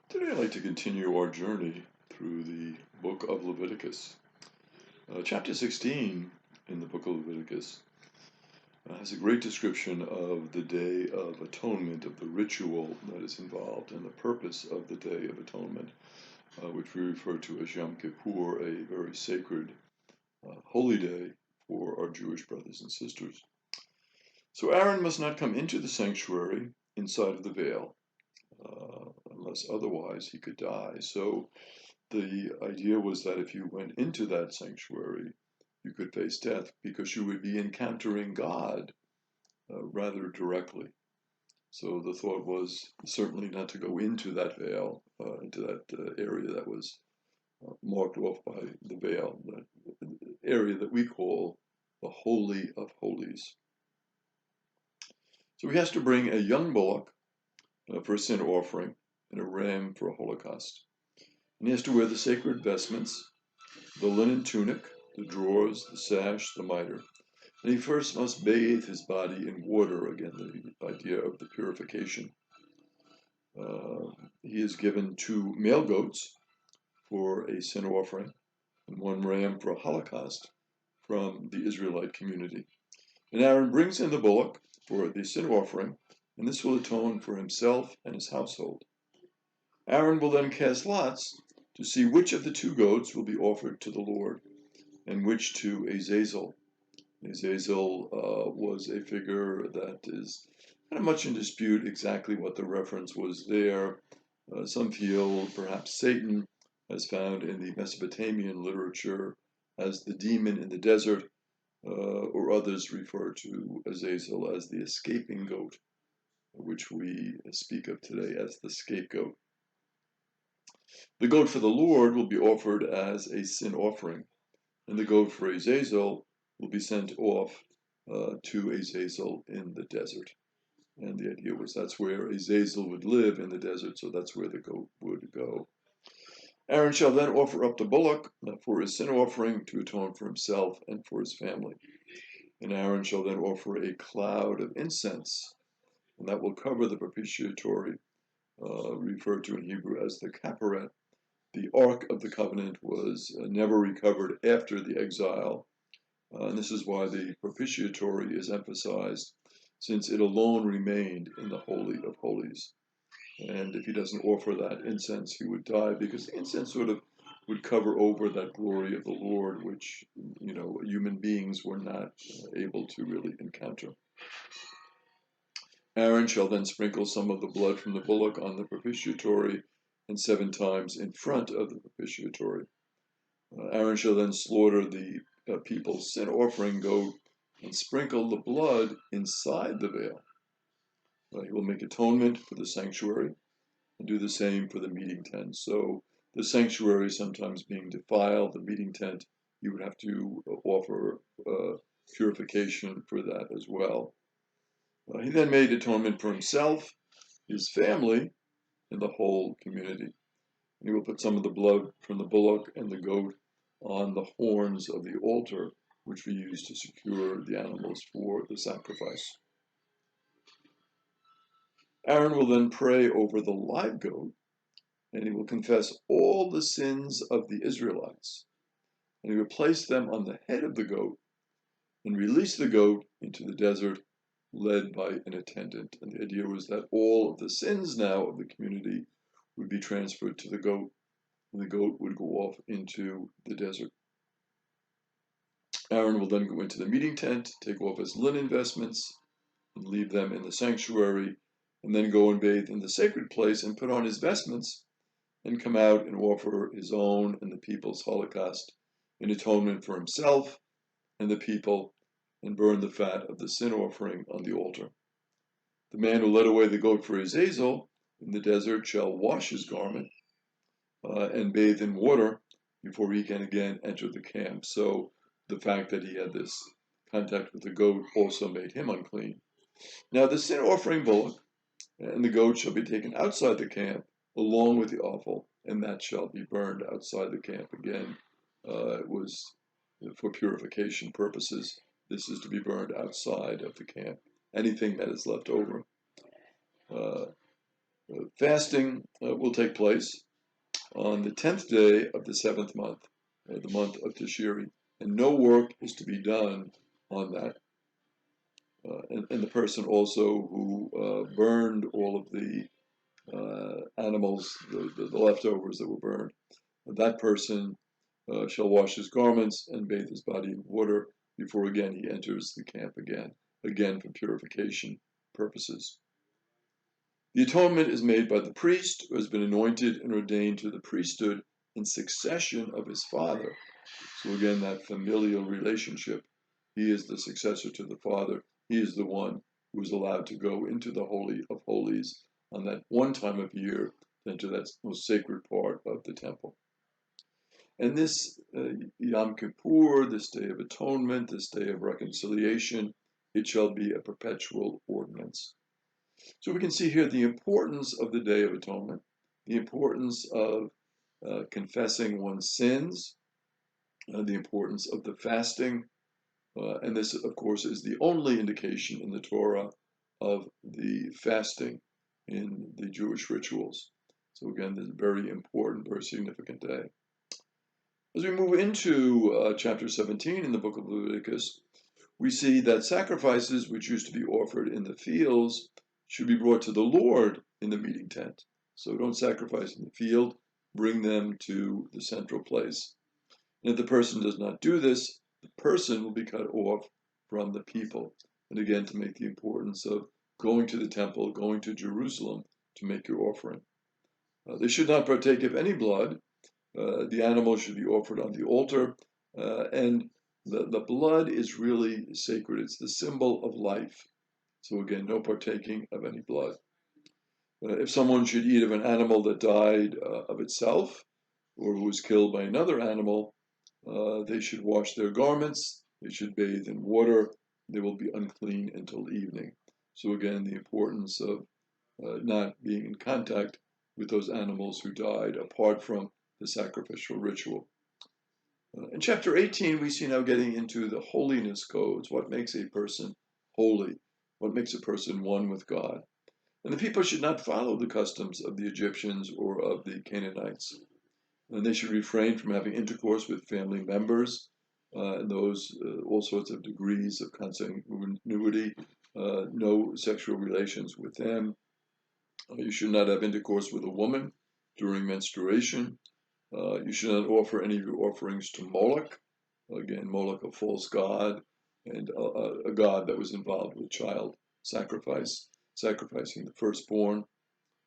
Today I'd like to continue our journey through the book of Leviticus. Chapter 16 in the book of Leviticus has a great description of the Day of Atonement, of the ritual that is involved, and the purpose of the Day of Atonement, which we refer to as Yom Kippur, a very sacred, holy day for our Jewish brothers and sisters. So Aaron must not come into the sanctuary inside of the veil, unless otherwise he could die. So the idea was that if you went into that sanctuary, you could face death because you would be encountering God rather directly. So the thought was certainly not to go into that veil, into that area that was marked off by the veil, the area that we call the Holy of Holies. So he has to bring a young bullock for a sin offering and a ram for a holocaust. And he has to wear the sacred vestments, the linen tunic, the drawers, the sash, the mitre. And he first must bathe his body in water, again, the idea of the purification. He is given 2 male goats for a sin offering and 1 ram for a holocaust from the Israelite community. And Aaron brings in the bullock for the sin offering, and this will atone for himself and his household. Aaron will then cast lots to see which of the 2 goats will be offered to the Lord, and which to Azazel. Azazel was a figure that is kind of much in dispute exactly what the reference was there. Some feel perhaps Satan, as found in the Mesopotamian literature, as the demon in the desert, or others refer to Azazel as the escaping goat, which we speak of today as the scapegoat. The goat for the Lord will be offered as a sin offering, and the goat for Azazel will be sent off to Azazel in the desert. And the idea was that's where Azazel would live, in the desert, so that's where the goat would go. Aaron shall then offer up the bullock for his sin offering to atone for himself and for his family. And Aaron shall then offer a cloud of incense, and that will cover the propitiatory, referred to in Hebrew as the kaparet. The Ark of the Covenant was never recovered after the exile, and this is why the propitiatory is emphasized, since it alone remained in the Holy of Holies. And if he doesn't offer that incense, he would die, because the incense sort of would cover over that glory of the Lord, which, human beings were not able to really encounter. Aaron shall then sprinkle some of the blood from the bullock on the propitiatory, and 7 times in front of the propitiatory. Aaron shall then slaughter the people's sin offering goat and sprinkle the blood inside the veil. He will make atonement for the sanctuary and do the same for the meeting tent. So the sanctuary sometimes being defiled, the meeting tent, you would have to offer purification for that as well. He then made atonement for himself, his family, and the whole community. And he will put some of the blood from the bullock and the goat on the horns of the altar, which we use to secure the animals for the sacrifice. Aaron will then pray over the live goat, and he will confess all the sins of the Israelites. And he will place them on the head of the goat and release the goat into the desert, led by an attendant. And the idea was that all of the sins now of the community would be transferred to the goat, and the goat would go off into the desert. Aaron will then go into the meeting tent, take off his linen vestments, and leave them in the sanctuary, and then go and bathe in the sacred place and put on his vestments, and come out and offer his own and the people's holocaust in atonement for himself and the people, and burn the fat of the sin offering on the altar. The man who led away the goat for Azazel in the desert shall wash his garment and bathe in water before he can again enter the camp. So the fact that he had this contact with the goat also made him unclean. Now the sin offering bullock and the goat shall be taken outside the camp along with the offal, and that shall be burned outside the camp. Again, it was for purification purposes. This is to be burned outside of the camp. Anything that is left over Fasting will take place on the 10th day of the 7th month, the month of Tishri, and no work is to be done on that. And the person also who burned all of the animals, the leftovers that were burned, that person shall wash his garments and bathe his body in water before again he enters the camp again for purification purposes. The atonement is made by the priest who has been anointed and ordained to the priesthood in succession of his father. So again, that familial relationship. He is the successor to the father. He is the one who is allowed to go into the Holy of Holies on that one time of year, into that most sacred part of the temple. And this Yom Kippur, this Day of Atonement, this Day of Reconciliation, it shall be a perpetual ordinance. So we can see here the importance of the Day of Atonement, the importance of confessing one's sins, the importance of the fasting, and this, of course, is the only indication in the Torah of the fasting in the Jewish rituals. So again, this is a very important, very significant day. As we move into chapter 17 in the book of Leviticus, we see that sacrifices which used to be offered in the fields should be brought to the Lord in the meeting tent. So don't sacrifice in the field, bring them to the central place. And if the person does not do this, the person will be cut off from the people. And again, to make the importance of going to the temple, going to Jerusalem to make your offering. They should not partake of any blood. The animal should be offered on the altar, and the blood is really sacred. It's the symbol of life. So again, no partaking of any blood. If someone should eat of an animal that died of itself, or who was killed by another animal, they should wash their garments, they should bathe in water, they will be unclean until evening. So again, the importance of not being in contact with those animals who died apart from the sacrificial ritual. In chapter 18, we see now getting into the holiness codes, what makes a person holy, what makes a person one with God. And the people should not follow the customs of the Egyptians or of the Canaanites. And they should refrain from having intercourse with family members, and those all sorts of degrees of consanguinity, no sexual relations with them. You should not have intercourse with a woman during menstruation. You should not offer any of your offerings to Moloch. Again, Moloch, a false god, and a god that was involved with child sacrifice, sacrificing the firstborn.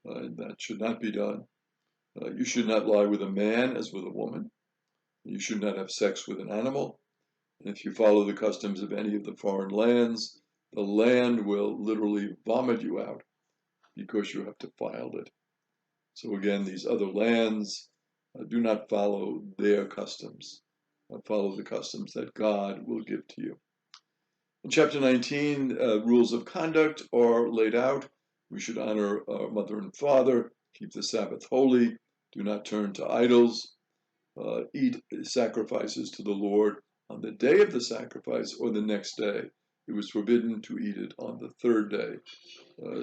And that should not be done. You should not lie with a man as with a woman. You should not have sex with an animal. And if you follow the customs of any of the foreign lands, the land will literally vomit you out because you have defiled it. So again, these other lands do not follow their customs. Follow the customs that God will give to you. In chapter 19, rules of conduct are laid out. We should honor our mother and father, keep the Sabbath holy, do not turn to idols, eat sacrifices to the Lord on the day of the sacrifice or the next day. It was forbidden to eat it on the third day.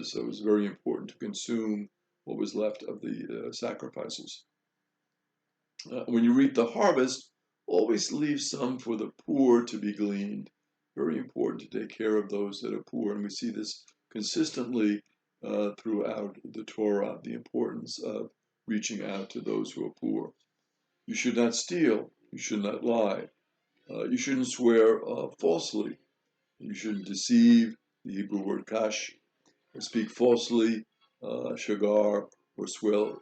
So it was very important to consume what was left of the sacrifices. When you reap the harvest, always leave some for the poor to be gleaned. Very important to take care of those that are poor. And we see this consistently throughout the Torah, the importance of reaching out to those who are poor. You should not steal. You should not lie. You shouldn't swear falsely. You shouldn't deceive, the Hebrew word kash, or speak falsely, shagar, or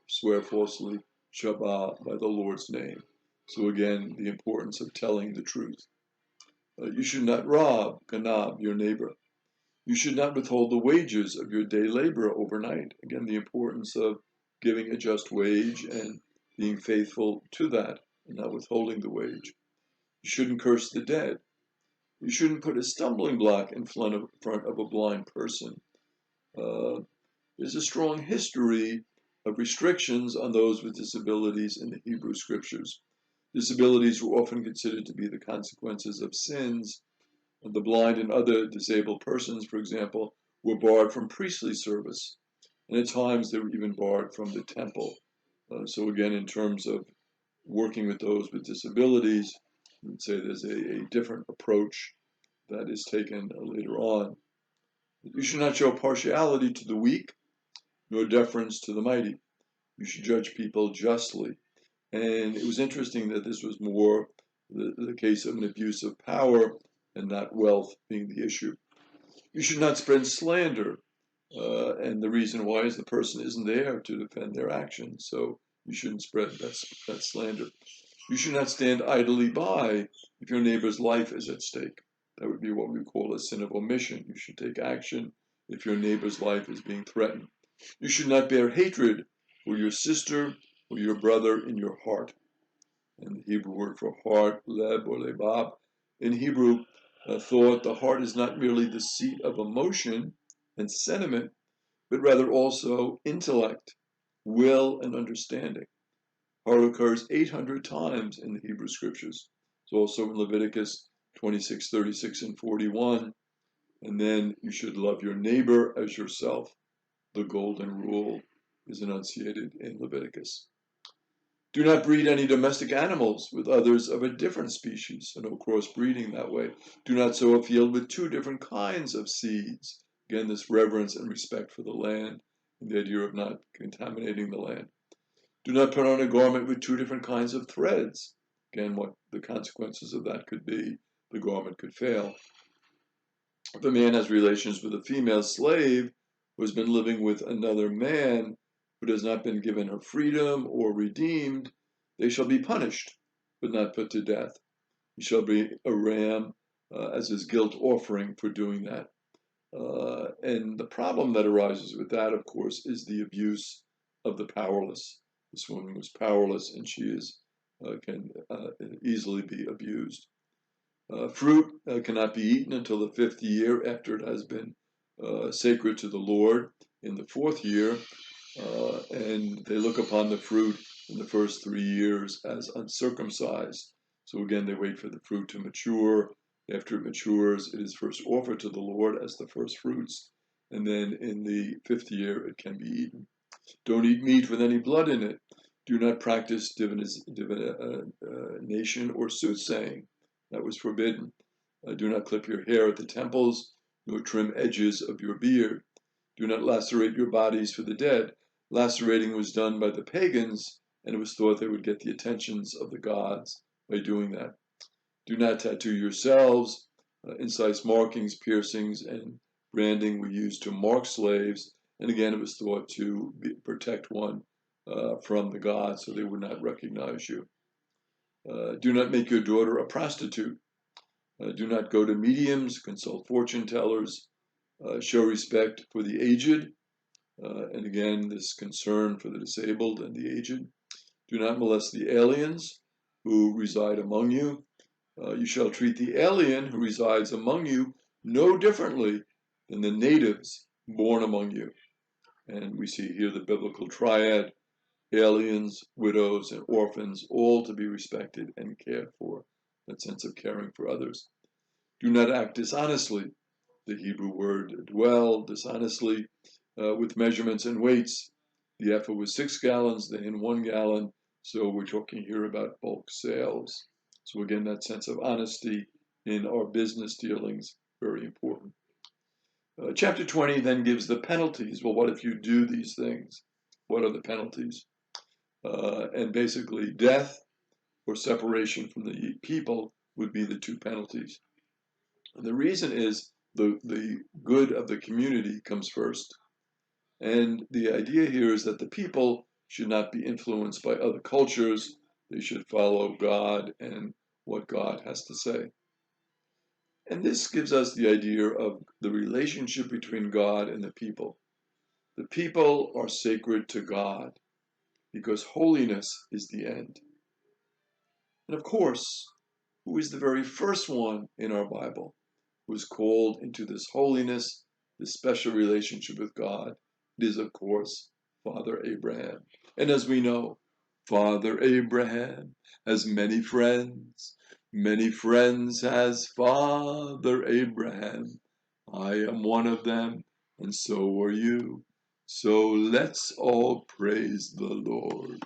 swear falsely, shabbat, by the Lord's name. So again, the importance of telling the truth. You should not rob, ganab, your neighbor. You should not withhold the wages of your day labor overnight. Again, the importance of giving a just wage and being faithful to that and not withholding the wage. You shouldn't curse the dead. You shouldn't put a stumbling block in front of a blind person. There's a strong history of restrictions on those with disabilities in the Hebrew scriptures. Disabilities were often considered to be the consequences of sins. The blind and other disabled persons, for example, were barred from priestly service. And at times they were even barred from the temple. So again, in terms of working with those with disabilities, I would say there's a different approach that is taken later on. You should not show partiality to the weak, nor deference to the mighty. You should judge people justly. And it was interesting that this was more the case of an abuse of power and not wealth being the issue. You should not spread slander. And the reason why is the person isn't there to defend their actions. So you shouldn't spread that slander. You should not stand idly by if your neighbor's life is at stake. That would be what we call a sin of omission. You should take action if your neighbor's life is being threatened. You should not bear hatred for your sister or your brother in your heart. And the Hebrew word for heart, leb or lebab, in Hebrew, thought, the heart is not merely the seat of emotion and sentiment, but rather also intellect, will, and understanding. Heart occurs 800 times in the Hebrew scriptures. It's also in Leviticus 26, 36, and 41. And then you should love your neighbor as yourself. The golden rule is enunciated in Leviticus. Do not breed any domestic animals with others of a different species, so no crossbreeding that way. Do not sow a field with two different kinds of seeds. Again, this reverence and respect for the land, and the idea of not contaminating the land. Do not put on a garment with two different kinds of threads. Again, what the consequences of that could be, the garment could fail. If a man has relations with a female slave who has been living with another man who has not been given her freedom or redeemed, they shall be punished, but not put to death. He shall be a ram as his guilt offering for doing that. And the problem that arises with that, of course, is the abuse of the powerless. This woman was powerless, and she can easily be abused. Fruit cannot be eaten until the 5th year after it has been sacred to the Lord in the 4th year, and they look upon the fruit in the first 3 years as uncircumcised. So again, they wait for the fruit to mature. After it matures, it is first offered to the Lord as the first fruits, and then in the 5th year it can be eaten. Don't eat meat with any blood in it. Do not practice divination or soothsaying. That was forbidden. Do not clip your hair at the temples, nor trim edges of your beard. Do not lacerate your bodies for the dead. Lacerating was done by the pagans, and it was thought they would get the attentions of the gods by doing that. Do not tattoo yourselves. Incise markings, piercings, and branding were used to mark slaves, and again it was thought to protect one from the gods so they would not recognize you. Do not make your daughter a prostitute. Do not go to mediums, consult fortune tellers, show respect for the aged, and again, this concern for the disabled and the aged. Do not molest the aliens who reside among you. You shall treat the alien who resides among you no differently than the natives born among you. And we see here the biblical triad, aliens, widows, and orphans, all to be respected and cared for, that sense of caring for others. Do not act dishonestly. The Hebrew word dwell dishonestly with measurements and weights. The ephah was 6 gallons, the hin 1 gallon. So we're talking here about bulk sales. So again, that sense of honesty in our business dealings, very important. Chapter 20 then gives the penalties. Well, what if you do these things? What are the penalties? And basically, death or separation from the people would be the 2 penalties. And the reason is the good of the community comes first. And the idea here is that the people should not be influenced by other cultures. They should follow God and what God has to say. And this gives us the idea of the relationship between God and the people. The people are sacred to God because holiness is the end. And of course, who is the very first one in our Bible who is called into this holiness, this special relationship with God? It is, of course, Father Abraham. And as we know, Father Abraham has many friends has Father Abraham. I am one of them, and so are you. So let's all praise the Lord.